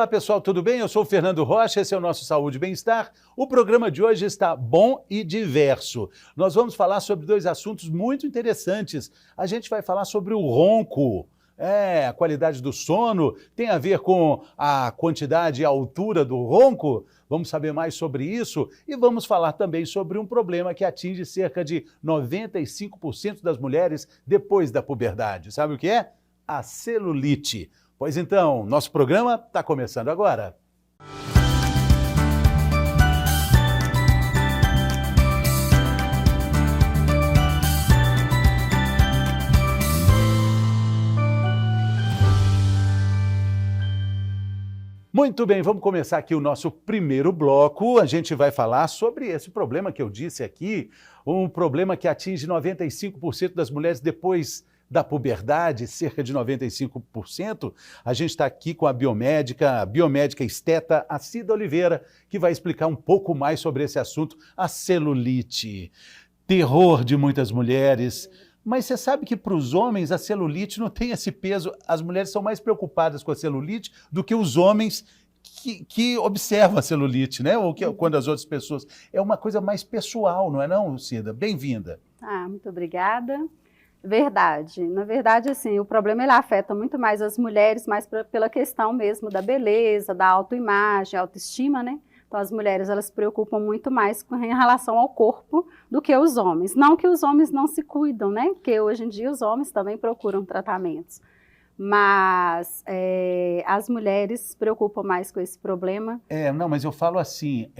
Olá pessoal, tudo bem? Eu sou o Fernando Rocha, esse é o nosso Saúde e Bem-Estar. O programa de hoje está bom e diverso. Nós vamos falar sobre dois assuntos muito interessantes. A gente vai falar sobre o ronco. A qualidade do sono tem a ver com a quantidade e a altura do ronco? Vamos saber mais sobre isso e vamos falar também sobre um problema que atinge cerca de 95% das mulheres depois da puberdade. Sabe o que é? A celulite. Pois então, nosso programa está começando agora. Muito bem, vamos começar aqui o nosso primeiro bloco. A gente vai falar sobre esse problema que eu disse aqui, um problema que atinge 95% das mulheres depois da puberdade, cerca de 95%. A gente está aqui com a biomédica esteta Acida Oliveira, que vai explicar um pouco mais sobre esse assunto, a celulite. Terror de muitas mulheres. Mas você sabe que para os homens a celulite não tem esse peso. As mulheres são mais preocupadas com a celulite do que os homens que observam a celulite, né? Ou quando as outras pessoas. É uma coisa mais pessoal, não é não, Cida? Bem-vinda. Muito obrigada. Verdade. Na verdade, assim, o problema ele afeta muito mais as mulheres, mais pela questão mesmo da beleza, da autoimagem, autoestima, né? Então, as mulheres, elas se preocupam muito mais em relação ao corpo do que os homens. Não que os homens não se cuidam, né? Porque hoje em dia os homens também procuram tratamentos. Mas as mulheres se preocupam mais com esse problema. Não, mas eu falo assim,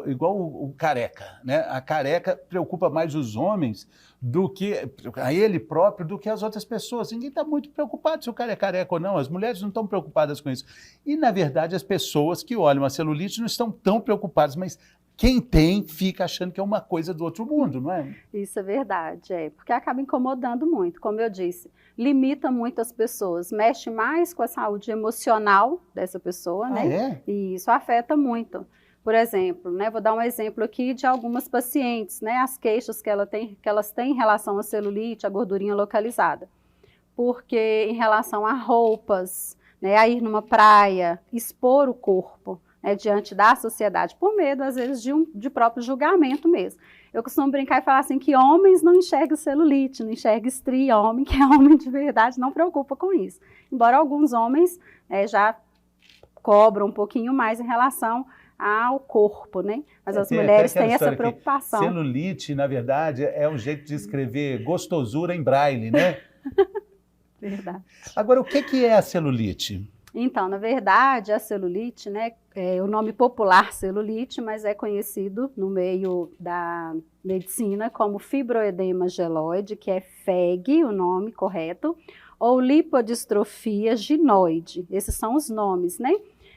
igual o careca, né? A careca preocupa mais os homens do que a ele próprio do que as outras pessoas. Ninguém está muito preocupado se o cara é careca ou não, as mulheres não estão preocupadas com isso. E, na verdade, as pessoas que olham a celulite não estão tão preocupadas, mas quem tem fica achando que é uma coisa do outro mundo, não é? Isso é verdade, porque acaba incomodando muito, como eu disse, limita muito as pessoas, mexe mais com a saúde emocional dessa pessoa, né? E isso afeta muito. Por exemplo, né, vou dar um exemplo aqui de algumas pacientes, né, as queixas que elas têm em relação à celulite, à gordurinha localizada. Porque em relação a roupas, né, a ir numa praia, expor o corpo, né, diante da sociedade, por medo, às vezes, de próprio julgamento mesmo. Eu costumo brincar e falar assim, que homens não enxergam celulite, não enxergam estria, homem que é homem de verdade não preocupa com isso. Embora alguns homens já cobram um pouquinho mais em relação ao corpo, né? Mas as mulheres têm essa preocupação. Celulite, na verdade, é um jeito de escrever gostosura em braille, né? Verdade. Agora, o que é a celulite? Então, na verdade, a celulite, né, é o nome popular celulite, mas é conhecido no meio da medicina como fibroedema geloide, que é FEG, o nome correto, ou lipodistrofia ginoide. Esses são os nomes, né?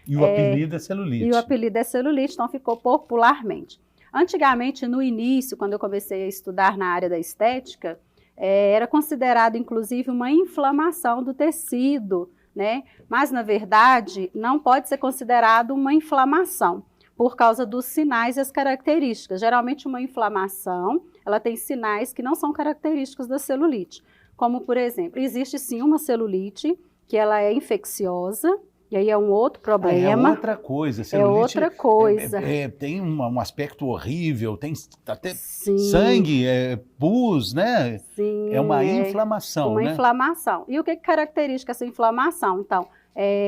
E o apelido é celulite. E o apelido é celulite, então ficou popularmente. Antigamente, no início, quando eu comecei a estudar na área da estética, era considerado, inclusive, uma inflamação do tecido, né? Mas, na verdade, não pode ser considerado uma inflamação, por causa dos sinais e as características. Geralmente, uma inflamação, ela tem sinais que não são característicos da celulite. Como, por exemplo, existe sim uma celulite, que ela é infecciosa, e aí é um outro problema. É outra coisa. Celulite é outra coisa. Tem um aspecto horrível, tem até sangue, pus, né? Sim, é uma inflamação, uma inflamação. E o que caracteriza essa inflamação? Então,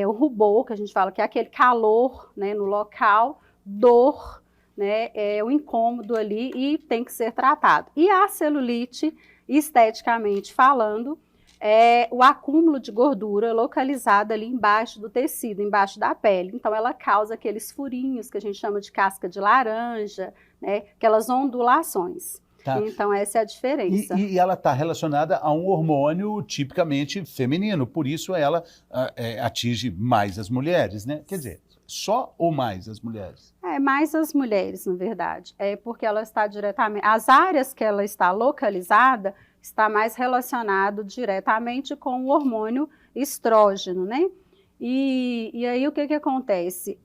o rubor, que a gente fala que é aquele calor, né, no local, dor, né, o incômodo ali e tem que ser tratado. E a celulite, esteticamente falando, é o acúmulo de gordura localizada ali embaixo do tecido, embaixo da pele. Então, ela causa aqueles furinhos que a gente chama de casca de laranja, né? Aquelas ondulações. Tá. Então, essa é a diferença. E ela está relacionada a um hormônio tipicamente feminino, por isso ela atinge mais as mulheres, né? Quer dizer, só ou mais as mulheres? Mais as mulheres, na verdade. Porque ela está diretamente... As áreas que ela está localizada está mais relacionado diretamente com o hormônio estrógeno, né? E aí o que acontece?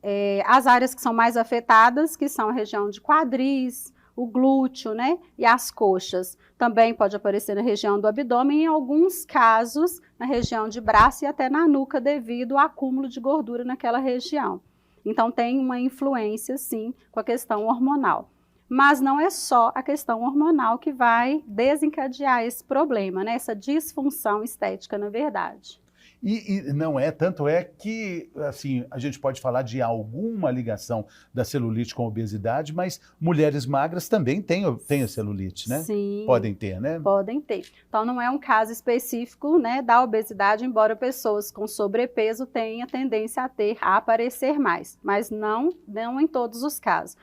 As áreas que são mais afetadas, que são a região de quadris, o glúteo, né? E as coxas. Também pode aparecer na região do abdômen, em alguns casos na região de braço e até na nuca, devido ao acúmulo de gordura naquela região. Então tem uma influência, sim, com a questão hormonal. Mas não é só a questão hormonal que vai desencadear esse problema, né? Essa disfunção estética, na verdade. E não é, tanto é que, assim, a gente pode falar de alguma ligação da celulite com a obesidade, mas mulheres magras também têm a celulite, né? Sim. Podem ter, né? Podem ter. Então, não é um caso específico, né, da obesidade, embora pessoas com sobrepeso tenham tendência a aparecer mais, mas não em todos os casos.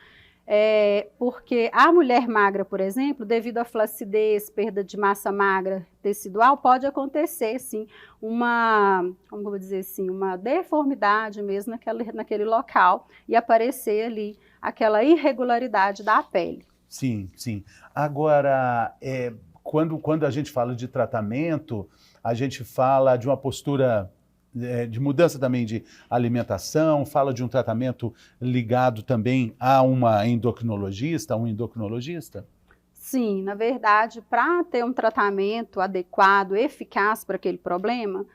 Porque a mulher magra, por exemplo, devido à flacidez, perda de massa magra tecidual, pode acontecer, sim, como eu vou dizer assim, uma deformidade mesmo naquele local e aparecer ali aquela irregularidade da pele. Sim, sim. Agora, quando a gente fala de tratamento, a gente fala de uma postura de mudança também de alimentação, fala de um tratamento ligado também a uma endocrinologista, a um endocrinologista? Sim, na verdade, para ter um tratamento adequado, eficaz para aquele problema,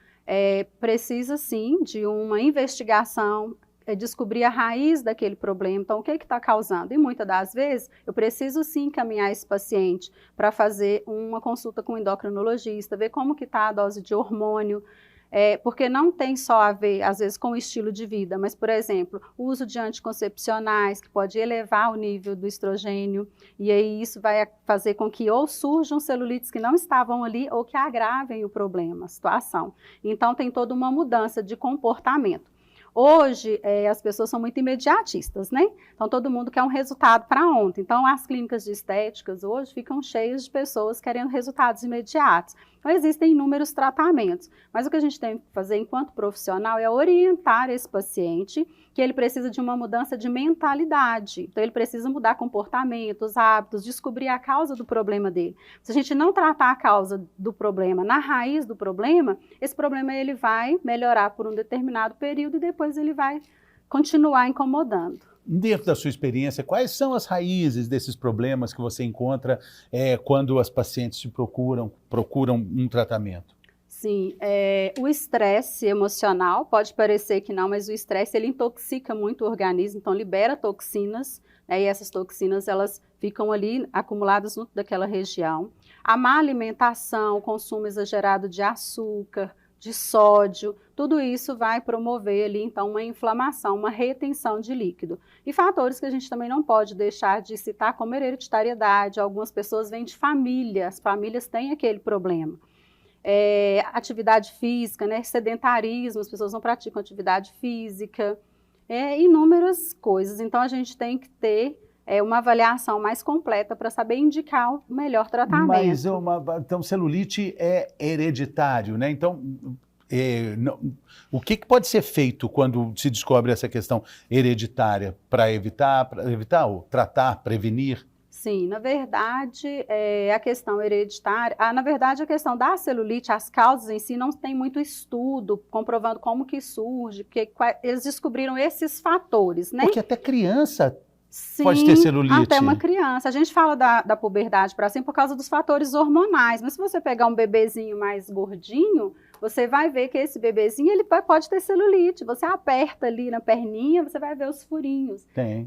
precisa sim de uma investigação, descobrir a raiz daquele problema. Então, o que está causando? E muitas das vezes, eu preciso sim encaminhar esse paciente para fazer uma consulta com o endocrinologista, ver como que está a dose de hormônio, porque não tem só a ver, às vezes, com o estilo de vida, mas, por exemplo, o uso de anticoncepcionais, que pode elevar o nível do estrogênio, e aí isso vai fazer com que ou surjam celulites que não estavam ali, ou que agravem o problema, a situação. Então, tem toda uma mudança de comportamento. Hoje, as pessoas são muito imediatistas, né? Então, todo mundo quer um resultado para ontem. Então, as clínicas de estéticas hoje ficam cheias de pessoas querendo resultados imediatos. Então, existem inúmeros tratamentos, mas o que a gente tem que fazer enquanto profissional é orientar esse paciente que ele precisa de uma mudança de mentalidade. Então, ele precisa mudar comportamentos, hábitos, descobrir a causa do problema dele. Se a gente não tratar a causa do problema na raiz do problema, esse problema ele vai melhorar por um determinado período e depois ele vai continuar incomodando. Dentro da sua experiência, quais são as raízes desses problemas que você encontra quando as pacientes te procuram um tratamento? Sim, o estresse emocional, pode parecer que não, mas o estresse ele intoxica muito o organismo, então libera toxinas, né, e essas toxinas elas ficam ali acumuladas dentro daquela região. A má alimentação, o consumo exagerado de açúcar, de sódio, tudo isso vai promover ali, então, uma inflamação, uma retenção de líquido. E fatores que a gente também não pode deixar de citar, como hereditariedade, algumas pessoas vêm de família, as famílias têm aquele problema. Atividade física, né, sedentarismo, as pessoas não praticam atividade física, inúmeras coisas. Então, a gente tem que ter uma avaliação mais completa para saber indicar o melhor tratamento. Mas então celulite é hereditário, né? Então, o que pode ser feito quando se descobre essa questão hereditária para evitar ou tratar, prevenir? Sim, na verdade, a questão hereditária, na verdade a questão da celulite, as causas em si, não tem muito estudo comprovando como que surge, porque eles descobriram esses fatores, né? Porque até criança Sim, pode ter celulite. Até uma criança. A gente fala da puberdade para cima por causa dos fatores hormonais, mas se você pegar um bebezinho mais gordinho, você vai ver que esse bebezinho ele pode ter celulite. Você aperta ali na perninha, você vai ver os furinhos. Tem.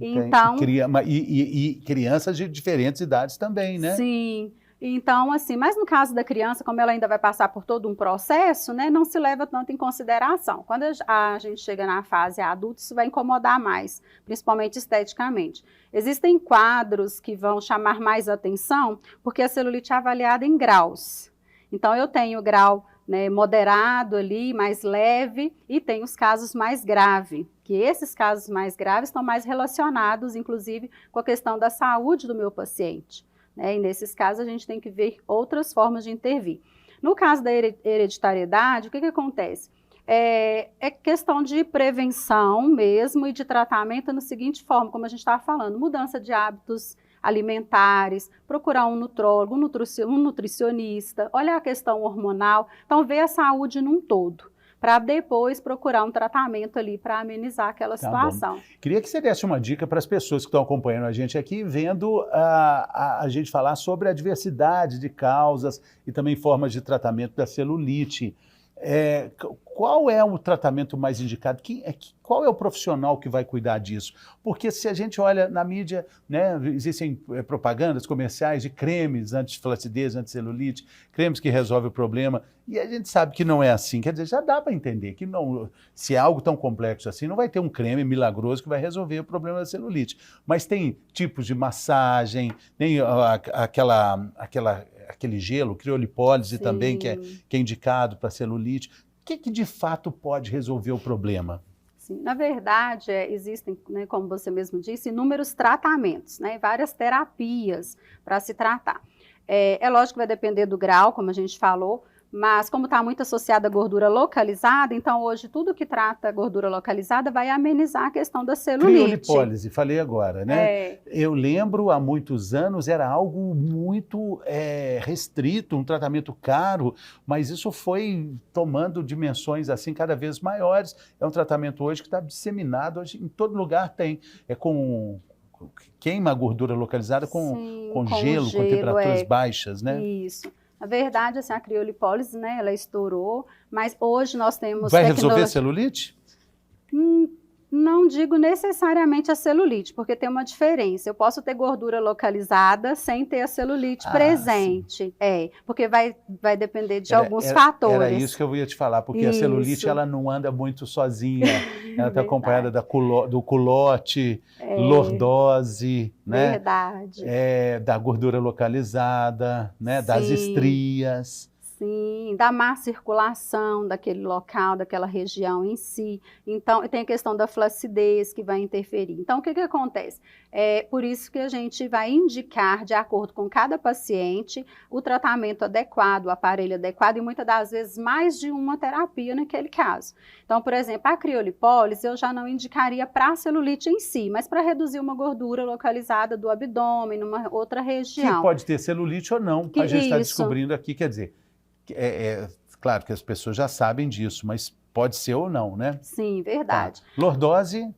E crianças de diferentes idades também, né? Sim. Então, assim, mas no caso da criança, como ela ainda vai passar por todo um processo, né, não se leva tanto em consideração. Quando a gente chega na fase adulta, isso vai incomodar mais, principalmente esteticamente. Existem quadros que vão chamar mais atenção, porque a celulite é avaliada em graus. Então, eu tenho o grau, né, moderado ali, mais leve, e tem os casos mais graves, que esses casos mais graves estão mais relacionados, inclusive, com a questão da saúde do meu paciente. E nesses casos, a gente tem que ver outras formas de intervir. No caso da hereditariedade, o que acontece? É questão de prevenção mesmo e de tratamento na seguinte forma, como a gente estava falando, mudança de hábitos alimentares, procurar um nutrólogo, um nutricionista, olhar a questão hormonal, então ver a saúde num todo, para depois procurar um tratamento ali para amenizar aquela situação. Queria que você desse uma dica para as pessoas que estão acompanhando a gente aqui, vendo a gente falar sobre a diversidade de causas e também formas de tratamento da celulite. Qual é o tratamento mais indicado? Qual é o profissional que vai cuidar disso? Porque se a gente olha na mídia, né, existem propagandas comerciais de cremes anti-flacidez, anti-celulite, cremes que resolvem o problema, e a gente sabe que não é assim. Quer dizer, já dá para entender que não, se é algo tão complexo assim, não vai ter um creme milagroso que vai resolver o problema da celulite. Mas tem tipos de massagem, tem aquele gelo, criolipólise também, que é indicado para celulite. O que de fato pode resolver o problema? Sim, na verdade, existem, né, como você mesmo disse, inúmeros tratamentos, né, várias terapias para se tratar. É lógico que vai depender do grau, como a gente falou, mas como está muito associada à gordura localizada, então hoje tudo que trata gordura localizada vai amenizar a questão da celulite. Criolipólise, falei agora, né? Eu lembro, há muitos anos, era algo muito restrito, um tratamento caro, mas isso foi tomando dimensões assim cada vez maiores. É um tratamento hoje que está disseminado, hoje em todo lugar tem. Queima a gordura localizada com gelo, com temperaturas baixas, né? Isso. Na verdade, assim, a criolipólise, né, ela estourou, mas hoje nós temos Vai resolver a celulite? Não digo necessariamente a celulite, porque tem uma diferença. Eu posso ter gordura localizada sem ter a celulite presente. Porque vai depender de alguns fatores. Era isso que eu ia te falar, porque a celulite ela não anda muito sozinha. Ela está acompanhada do culote, lordose, né? Verdade. Da gordura localizada, né? Das estrias. Sim, da má circulação daquele local, daquela região em si. Então, tem a questão da flacidez que vai interferir. Então, o que acontece? Por isso que a gente vai indicar, de acordo com cada paciente, o tratamento adequado, o aparelho adequado, e muitas das vezes mais de uma terapia naquele caso. Então, por exemplo, a criolipólise eu já não indicaria para a celulite em si, mas para reduzir uma gordura localizada do abdômen, numa outra região. Que pode ter celulite ou não, a gente está descobrindo aqui, quer dizer... claro que as pessoas já sabem disso, mas pode ser ou não, né? Sim, verdade. Lordose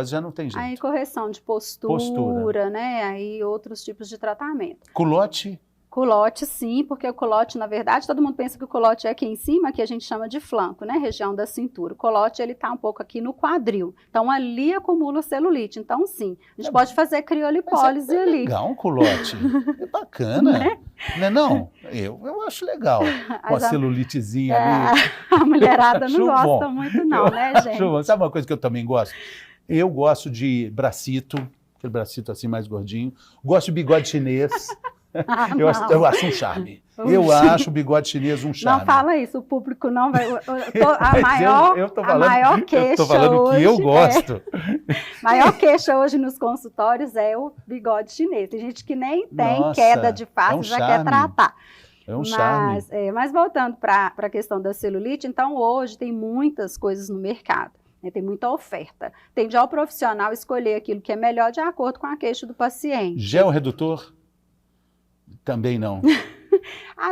já não tem jeito. Aí correção de postura, né? Aí outros tipos de tratamento. Culote? Culote, sim, porque o culote, na verdade, todo mundo pensa que o culote é aqui em cima, que a gente chama de flanco, né? Região da cintura. O culote, ele tá um pouco aqui no quadril. Então, ali acumula celulite. Então, sim, a gente pode fazer criolipólise ali. Legal um culote. É bacana. Né? Não? Eu acho legal. Com a celulitezinha ali. A mulherada não gosta muito não, né, gente? Sabe uma coisa que eu também gosto? Eu gosto de bracito, aquele bracito assim mais gordinho. Gosto de bigode chinês. Eu acho um charme. Eu acho o bigode chinês um charme. Não fala isso, o público não vai... A maior queixa eu tô falando hoje que eu gosto. Maior queixa hoje nos consultórios é o bigode chinês. Tem gente que nem tem queda de face e já quer tratar. É um charme. Mas voltando para a questão da celulite, então hoje tem muitas coisas no mercado. Tem muita oferta. Tem ao profissional escolher aquilo que é melhor de acordo com a queixa do paciente. Gel redutor? Também não.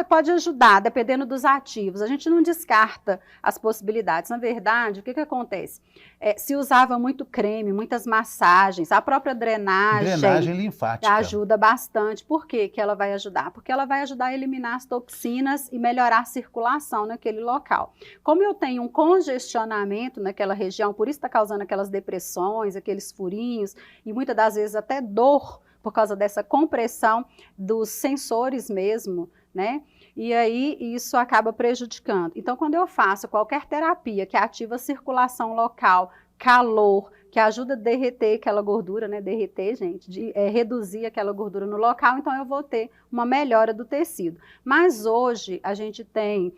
Pode ajudar, dependendo dos ativos. A gente não descarta as possibilidades. Na verdade, o que acontece? Se usava muito creme, muitas massagens, a própria drenagem linfática ajuda bastante. Por que ela vai ajudar? Porque ela vai ajudar a eliminar as toxinas e melhorar a circulação naquele local. Como eu tenho um congestionamento naquela região, por isso está causando aquelas depressões, aqueles furinhos e muitas das vezes até dor, por causa dessa compressão dos sensores mesmo, né? E aí isso acaba prejudicando. Então, quando eu faço qualquer terapia que ativa a circulação local, calor, que ajuda a derreter aquela gordura, né? Derreter, gente, reduzir aquela gordura no local, então eu vou ter uma melhora do tecido. Mas hoje a gente tem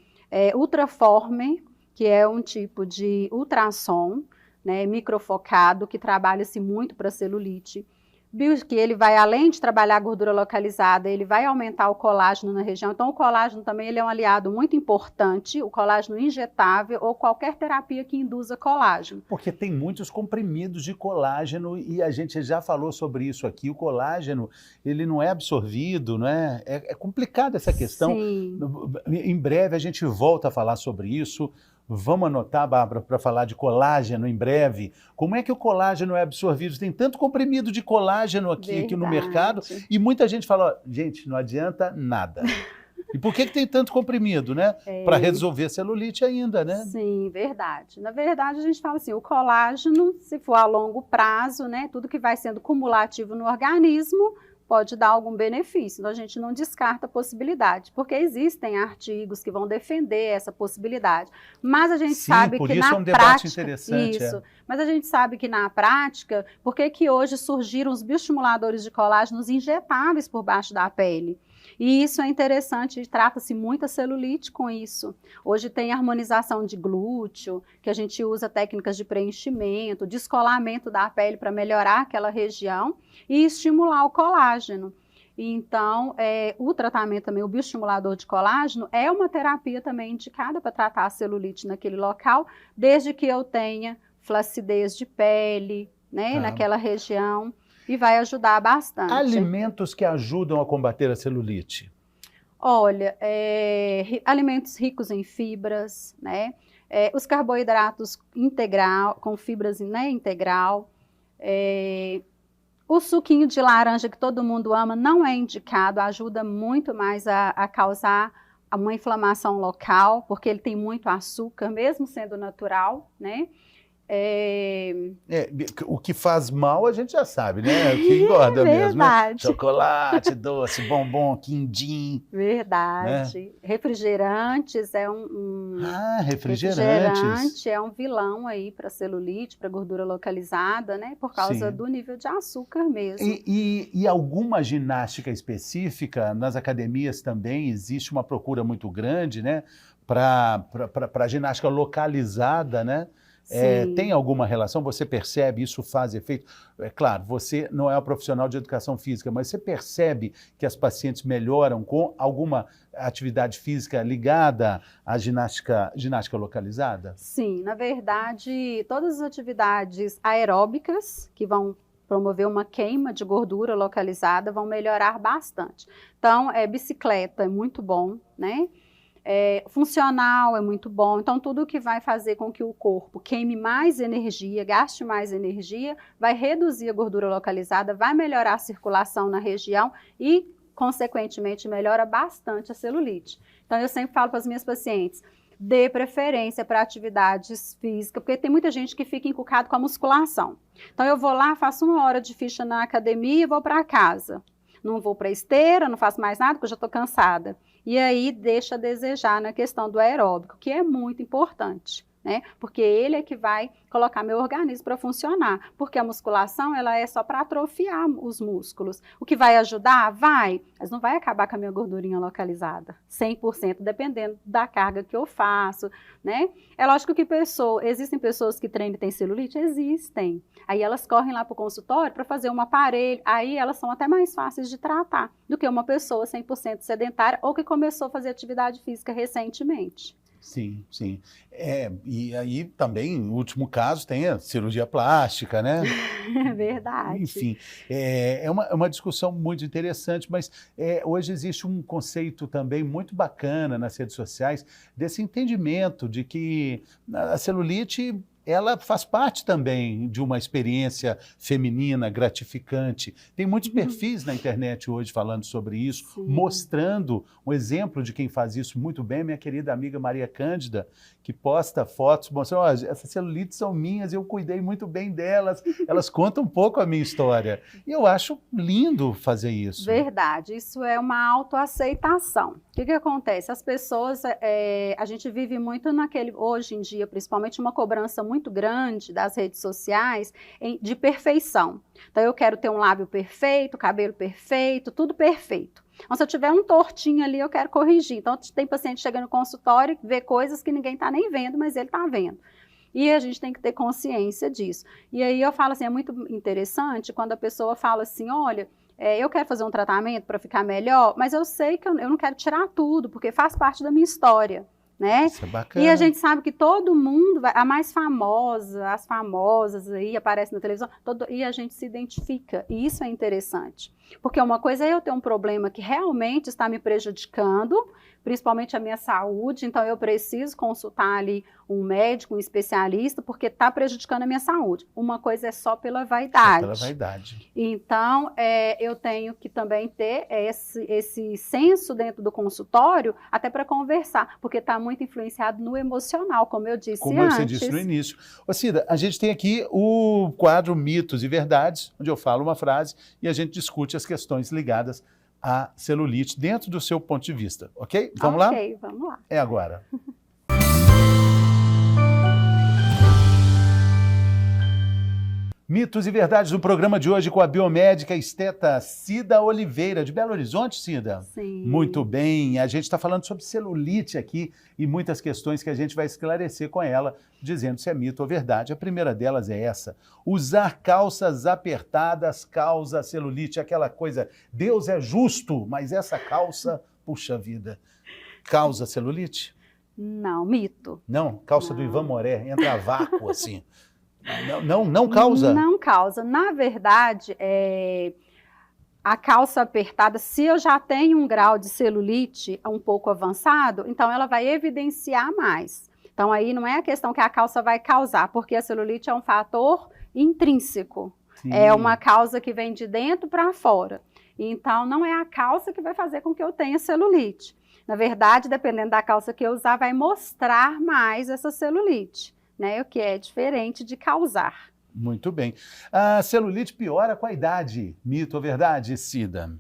Ultraformer, que é um tipo de ultrassom, né? Microfocado, que trabalha-se muito para celulite. Que ele vai, além de trabalhar a gordura localizada, ele vai aumentar o colágeno na região. Então, o colágeno também ele é um aliado muito importante, o colágeno injetável ou qualquer terapia que induza colágeno. Porque tem muitos comprimidos de colágeno e a gente já falou sobre isso aqui. O colágeno, ele não é absorvido, não é? É complicada essa questão. Sim. Em breve a gente volta a falar sobre isso. Vamos anotar, Bárbara, para falar de colágeno em breve. Como é que o colágeno é absorvido? Tem tanto comprimido de colágeno aqui no mercado e muita gente fala, ó, gente, não adianta nada. E por que tem tanto comprimido, né? Para resolver celulite ainda, né? Sim, verdade. Na verdade, a gente fala assim, o colágeno, se for a longo prazo, né, tudo que vai sendo cumulativo no organismo, pode dar algum benefício. Então, a gente não descarta a possibilidade, porque existem artigos que vão defender essa possibilidade. Mas a gente sabe que na prática... Sim, por isso é um debate interessante. Isso. Mas a gente sabe que na prática, por que hoje surgiram os bioestimuladores de colágenos injetáveis por baixo da pele? E isso é interessante, trata-se muita celulite com isso. Hoje tem harmonização de glúteo, que a gente usa técnicas de preenchimento, descolamento da pele para melhorar aquela região e estimular o colágeno. Então, o tratamento também, o bioestimulador de colágeno, é uma terapia também indicada para tratar a celulite naquele local, desde que eu tenha flacidez de pele, né, naquela região. E vai ajudar bastante. Alimentos que ajudam a combater a celulite? Olha, alimentos ricos em fibras, né? Os carboidratos integral, com fibras, né, integral. O suquinho de laranja que todo mundo ama não é indicado, ajuda muito mais a causar uma inflamação local, porque ele tem muito açúcar, mesmo sendo natural, né? O que faz mal a gente já sabe, né? O que engorda mesmo, né? Chocolate, doce, bombom, quindim. Verdade. Né? Refrigerantes refrigerante é um vilão aí para celulite, para gordura localizada, né? Por causa do nível de açúcar mesmo. E alguma ginástica específica, nas academias também existe uma procura muito grande, né? Para ginástica localizada, né? Tem alguma relação? Você percebe isso faz efeito? É claro, você não é um profissional de educação física, mas você percebe que as pacientes melhoram com alguma atividade física ligada à ginástica localizada? Sim, na verdade, todas as atividades aeróbicas que vão promover uma queima de gordura localizada vão melhorar bastante. Então, bicicleta é muito bom, né? Funcional é muito bom, então tudo que vai fazer com que o corpo queime mais energia, gaste mais energia, vai reduzir a gordura localizada, vai melhorar a circulação na região e, consequentemente, melhora bastante a celulite. Então eu sempre falo para as minhas pacientes, dê preferência para atividades físicas, porque tem muita gente que fica encucado com a musculação. Então eu vou lá, faço 1 hora de ficha na academia e vou para casa. Não vou para a esteira, não faço mais nada, porque eu já estou cansada. E aí deixa a desejar na questão do aeróbico, que é muito importante, né? Porque ele é que vai colocar meu organismo para funcionar. Porque a musculação, ela é só para atrofiar os músculos. O que vai ajudar? Vai, mas não vai acabar com a minha gordurinha localizada, 100%, dependendo da carga que eu faço, né? É lógico que existem pessoas que treinam e têm celulite? Existem. Aí elas correm lá para o consultório para fazer um aparelho, aí elas são até mais fáceis de tratar do que uma pessoa 100% sedentária ou que começou a fazer atividade física recentemente. Sim, sim. E aí também, no último caso, tem a cirurgia plástica, né? Verdade. Enfim, é uma discussão muito interessante, mas hoje existe um conceito também muito bacana nas redes sociais desse entendimento de que a celulite ela faz parte também de uma experiência feminina gratificante. Tem muitos perfis na internet hoje falando sobre isso, sim, mostrando um exemplo de quem faz isso muito bem, minha querida amiga Maria Cândida, que posta fotos mostrando, essas celulites são minhas, eu cuidei muito bem delas, elas contam um pouco a minha história. E eu acho lindo fazer isso. Verdade, isso é uma autoaceitação. O que acontece? As pessoas, a gente vive muito hoje em dia, principalmente uma cobrança muito grande das redes sociais de perfeição. Então eu quero ter um lábio perfeito, cabelo perfeito, tudo perfeito. Então, se eu tiver um tortinho ali, eu quero corrigir. Então tem paciente chegando no consultório e vê coisas que ninguém está nem vendo, mas ele está vendo. E a gente tem que ter consciência disso. E aí eu falo assim, é muito interessante quando a pessoa fala assim, olha, eu quero fazer um tratamento para ficar melhor, mas eu sei que eu não quero tirar tudo, porque faz parte da minha história. Né? Isso é bacana. E a gente sabe que todo mundo, a mais famosa, as famosas aí aparecem na televisão, e a gente se identifica, e isso é interessante. Porque uma coisa é eu ter um problema que realmente está me prejudicando, principalmente a minha saúde, então eu preciso consultar ali um médico, um especialista, porque está prejudicando a minha saúde. Uma coisa é só pela vaidade. Só pela vaidade. Então, eu tenho que também ter esse senso dentro do consultório, até para conversar, porque está muito influenciado no emocional, como eu disse antes. Como você disse no início. Ô Cida, a gente tem aqui o quadro Mitos e Verdades, onde eu falo uma frase e a gente discute as questões ligadas à celulite dentro do seu ponto de vista, ok? Vamos lá? Ok, vamos lá. É agora. Mitos e Verdades do programa de hoje com a biomédica esteta Cida Oliveira, de Belo Horizonte, Cida? Sim. Muito bem, a gente está falando sobre celulite aqui e muitas questões que a gente vai esclarecer com ela, dizendo se é mito ou verdade. A primeira delas é essa: usar calças apertadas causa celulite, aquela coisa, Deus é justo, mas essa calça, puxa vida, causa celulite? Não, mito. Não? Calça do Ivan Moré, entra a vácuo assim. Não causa? Não causa. Na verdade, a calça apertada, se eu já tenho um grau de celulite um pouco avançado, então ela vai evidenciar mais. Então aí não é a questão que a calça vai causar, porque a celulite é um fator intrínseco. Sim. É uma causa que vem de dentro para fora. Então não é a calça que vai fazer com que eu tenha celulite. Na verdade, dependendo da calça que eu usar, vai mostrar mais essa celulite. Né, o que é diferente de causar. Muito bem. A celulite piora com a idade. Mito ou verdade, Cida?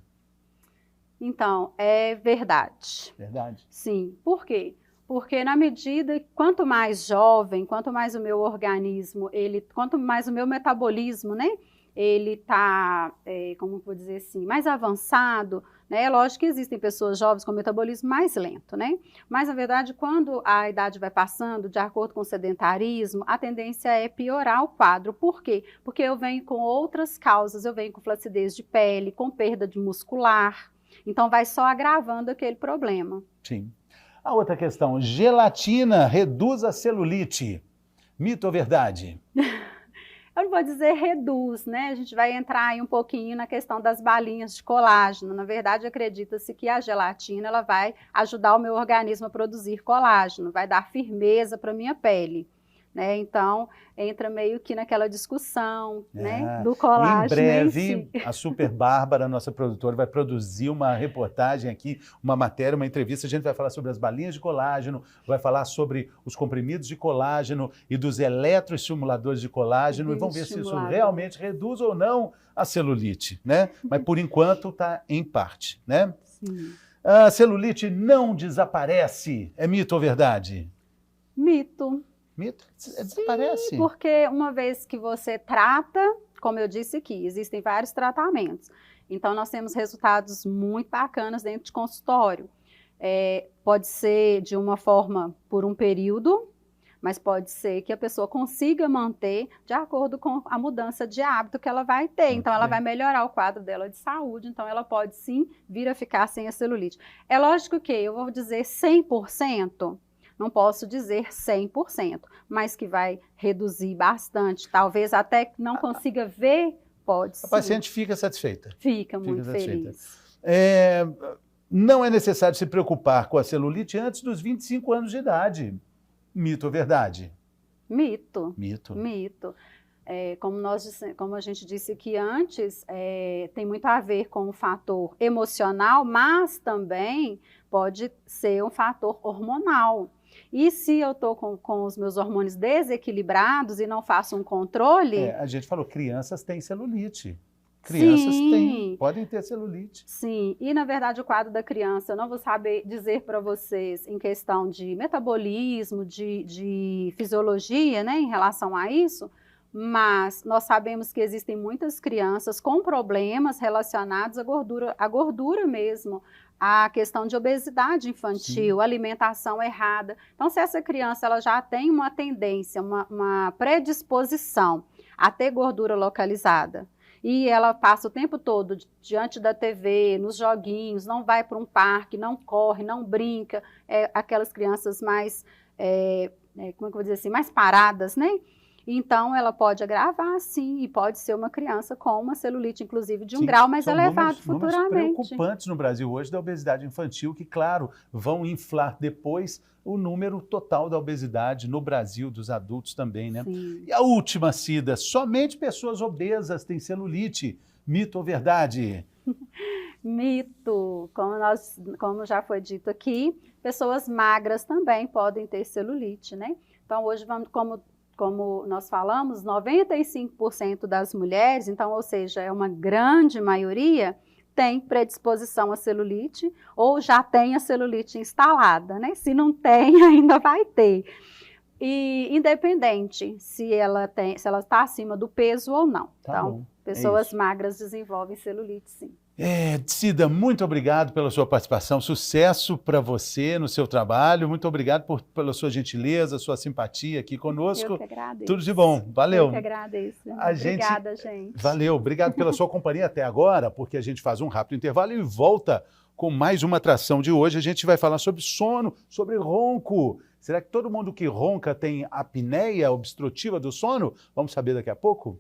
Então, é verdade. Verdade. Sim. Por quê? Porque na medida, quanto mais jovem, quanto mais o meu organismo, quanto mais o meu metabolismo, né, ele está, como eu vou dizer assim, mais avançado, né? Lógico que existem pessoas jovens com metabolismo mais lento, né? Mas, na verdade, quando a idade vai passando, de acordo com o sedentarismo, a tendência é piorar o quadro. Por quê? Porque eu venho com outras causas, eu venho com flacidez de pele, com perda de muscular, então vai só agravando aquele problema. Sim. A outra questão, gelatina reduz a celulite. Mito ou verdade? Eu não vou dizer reduz, né? A gente vai entrar aí um pouquinho na questão das balinhas de colágeno. Na verdade, acredita-se que a gelatina ela vai ajudar o meu organismo a produzir colágeno, vai dar firmeza para a minha pele. Né? Então, entra meio que naquela discussão né, do colágeno. Em breve, a Super Bárbara, nossa produtora, vai produzir uma reportagem aqui, uma matéria, uma entrevista. A gente vai falar sobre as balinhas de colágeno, vai falar sobre os comprimidos de colágeno e dos eletroestimuladores de colágeno e vamos ver se isso realmente reduz ou não a celulite, né? Mas, por enquanto, está em parte, né? Sim. A celulite não desaparece. É mito ou verdade? Mito. Mito? Desaparece? Sim, porque uma vez que você trata, como eu disse aqui, existem vários tratamentos. Então, nós temos resultados muito bacanas dentro de consultório. Pode ser de uma forma por um período, mas pode ser que a pessoa consiga manter de acordo com a mudança de hábito que ela vai ter. Então, ela vai melhorar o quadro dela de saúde, então ela pode sim vir a ficar sem a celulite. É lógico que eu vou dizer 100%, não posso dizer 100%, mas que vai reduzir bastante, talvez até que não consiga ver, pode sim. A paciente fica satisfeita. Fica muito feliz. Não é necessário se preocupar com a celulite antes dos 25 anos de idade. Mito ou verdade? Mito. Mito. Mito. Como a gente disse aqui antes, tem muito a ver com o fator emocional, mas também pode ser um fator hormonal. E se eu estou com os meus hormônios desequilibrados e não faço um controle... A gente falou, crianças têm celulite. Crianças podem ter celulite. Sim, e na verdade o quadro da criança, eu não vou saber dizer para vocês em questão de metabolismo, de fisiologia, né, em relação a isso, mas nós sabemos que existem muitas crianças com problemas relacionados à gordura mesmo, a questão de obesidade infantil, alimentação errada. Então, se essa criança ela já tem uma tendência, uma predisposição a ter gordura localizada, e ela passa o tempo todo diante da TV, nos joguinhos, não vai para um parque, não corre, não brinca, aquelas crianças mais, como é que eu vou dizer assim, mais paradas, né? Então, ela pode agravar, sim, e pode ser uma criança com uma celulite, inclusive, de um grau mais elevado futuramente. Números preocupantes no Brasil hoje da obesidade infantil, que, claro, vão inflar depois o número total da obesidade no Brasil, dos adultos também, né? Sim. E a última, Cida, somente pessoas obesas têm celulite. Mito ou verdade? Mito, como já foi dito aqui, pessoas magras também podem ter celulite, né? Então, hoje, como nós falamos, 95% das mulheres, então, ou seja, é uma grande maioria, tem predisposição à celulite ou já tem a celulite instalada, né? Se não tem, ainda vai ter. E independente se ela está acima do peso ou não. Tá então, bom. pessoas magras desenvolvem celulite, sim. Cida, muito obrigado pela sua participação, sucesso para você no seu trabalho, muito obrigado pela sua gentileza, sua simpatia aqui conosco. Eu que agradeço. Tudo de bom, valeu. Eu que agradeço. Obrigada, gente. Valeu, obrigado pela sua companhia até agora, porque a gente faz um rápido intervalo e volta com mais uma atração de hoje. A gente vai falar sobre sono, sobre ronco. Será que todo mundo que ronca tem apneia obstrutiva do sono? Vamos saber daqui a pouco?